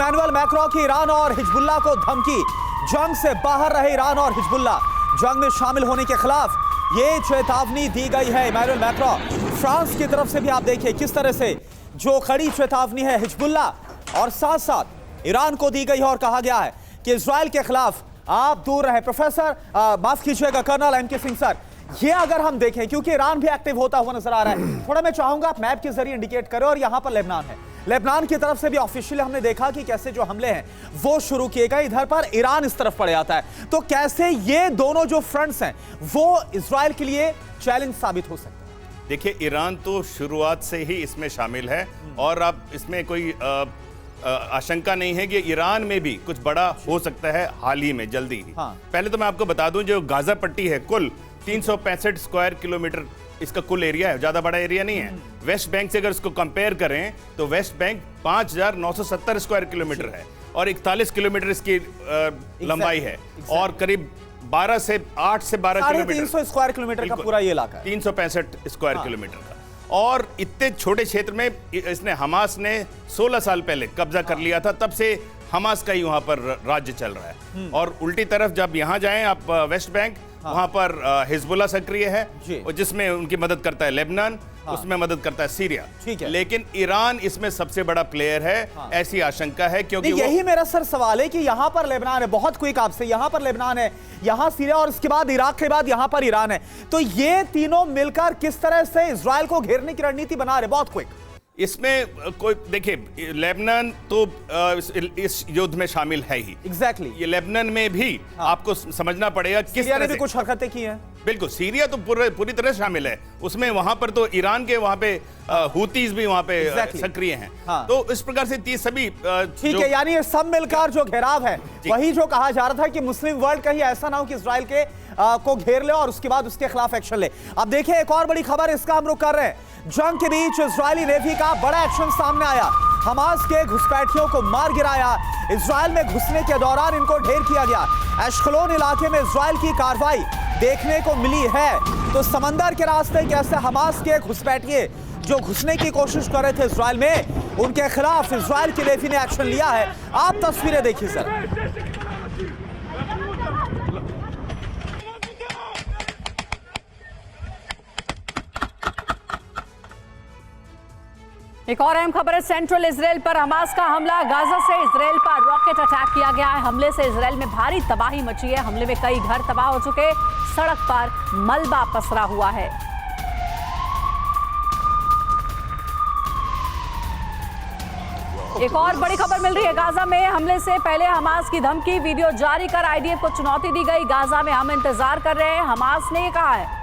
Emmanuel Macron की Iran और Hezbollah को धमकी। जंग से बाहर रहे ईरान और हिजबुल्लाह, जंग में शामिल होने के खिलाफ ये चेतावनी दी गई है इमैनुअल मैक्रों। फ्रांस की तरफ से भी आप देखिए किस तरह से जो कड़ी चेतावनी है हिजबुल्लाह और साथ साथ ईरान को दी गई है और कहा गया है कि इजराइल के खिलाफ आप दूर रहें। प्रोफेसर माफ कीजिएगा कर्नल एम.के. सिंह सर, ये अगर हम देखें क्योंकि ईरान भी एक्टिव होता हुआ नजर आ रहा है, थोड़ा मैं चाहूंगा आप मैप के जरिए इंडिकेट करें। और यहां पर लेबनान है, लेबनान की तरफ से भी ऑफिशियली हमने देखा कि कैसे जो हमले हैं वो शुरू किए गए, इधर पर ईरान इस तरफ पड़ जाता है। तो कैसे ये दोनों जो फ्रंट्स हैं वो इजराइल के लिए चैलेंज साबित हो सकते हैं? देखिए, ईरान तो शुरुआत से ही इसमें शामिल है और अब इसमेमें कोई आशंका नहीं है कि ईरान में भी कुछ बड़ा हो सकता है हाल ही में, जल्दी ही। पहले तो मैं आपको बता दूं, जो गाजा पट्टी है कुल 365 स्क्वायर किलोमीटर इसका कुल एरिया है, ज्यादा बड़ा एरिया नहीं है। वेस्ट बैंक से अगर इसको कंपेयर करें तो वेस्ट बैंक 5970 स्क्वायर किलोमीटर है और 41 किलोमीटर इसकी लंबाई है और करीब 8 से 12 किलोमीटर 300 स्क्वायर किलोमीटर का पूरा ये इलाका है, 365 स्क्वायर किलोमीटर का। और इतने छोटे क्षेत्र में इसने हमास ने 16 साल पहले कब्जा कर लिया था, तब से हमास का ही वहां पर राज्य चल रहा है। और उल्टी तरफ जब यहां जाएं आप वेस्ट बैंक, वहां पर हिजबुल्लाह सक्रिय है और जिसमें उनकी मदद करता है लेबनान, उसमें मदद करता है सीरिया। ठीक है, लेकिन ईरान इसमें सबसे बड़ा प्लेयर है, ऐसी आशंका है। क्योंकि यही मेरा सर सवाल है कि यहां पर लेबनान है, बहुत क्विक आपसे, यहां पर लेबनान है, यहां सीरिया और उसके बाद इराक के बाद यहां पर ईरान है। तो ये तीनों मिलकर किस तरह से इजराइल को घेरने की रणनीति बना रहे? बहुत क्विक। इसमें कोई देखिए, लेबनान तो इस युद्ध में शामिल है ही। एग्जैक्टली। ये लेबनान में भी आपको समझना पड़ेगा किस सीरिया ने भी कुछ हरकतें की हैं। बिल्कुल, सीरिया तो पूरी तरह शामिल है उसमें। वहां पर तो ईरान के वहां पे हुतीज भी वहां पे सक्रिय हैं। तो इस प्रकार से सभी ठीक है, यानी ये सब मिलकर जो घेराव है, वही जो कहा जा रहा था कि मुस्लिम वर्ल्ड कहीं ऐसा ना हो कि इजराइल के को घेर ले और उसके बाद उसके खिलाफ एक्शन ले। अब देखिए एक और बड़ी खबर, इसका हम रुख कर रहे हैं। जंग के बीच इजरायली नेवी का बड़ा एक्शन सामने आया, हमास के घुसपैठियों को मार गिराया। इजराइल में घुसने के दौरान इनको ढेर किया गया। एशकलोन इलाके में इजराइल की कार्रवाई देखने को मिली है। तो समंदर के रास्ते कैसे हमास के घुसपैठिए जो घुसने की कोशिश कर रहे थे इजराइल में, उनके खिलाफ इजराइल की नेवी ने एक्शन लिया है। आप तस्वीरें देखिए सर। एक और अहम खबर है, सेंट्रल इजराइल पर हमास का हमला। गाजा से इजराइल पर रॉकेट अटैक किया गया है। हमले से इजराइल में भारी तबाही मची है। हमले में कई घर तबाह हो चुके, सड़क पर मलबा पसरा हुआ है। एक और बड़ी खबर मिल रही है, गाजा में हमले से पहले हमास की धमकी, वीडियो जारी कर आईडीएफ को चुनौती दी गई। गाजा में हम इंतजार कर रहे हैं, हमास ने कहा है।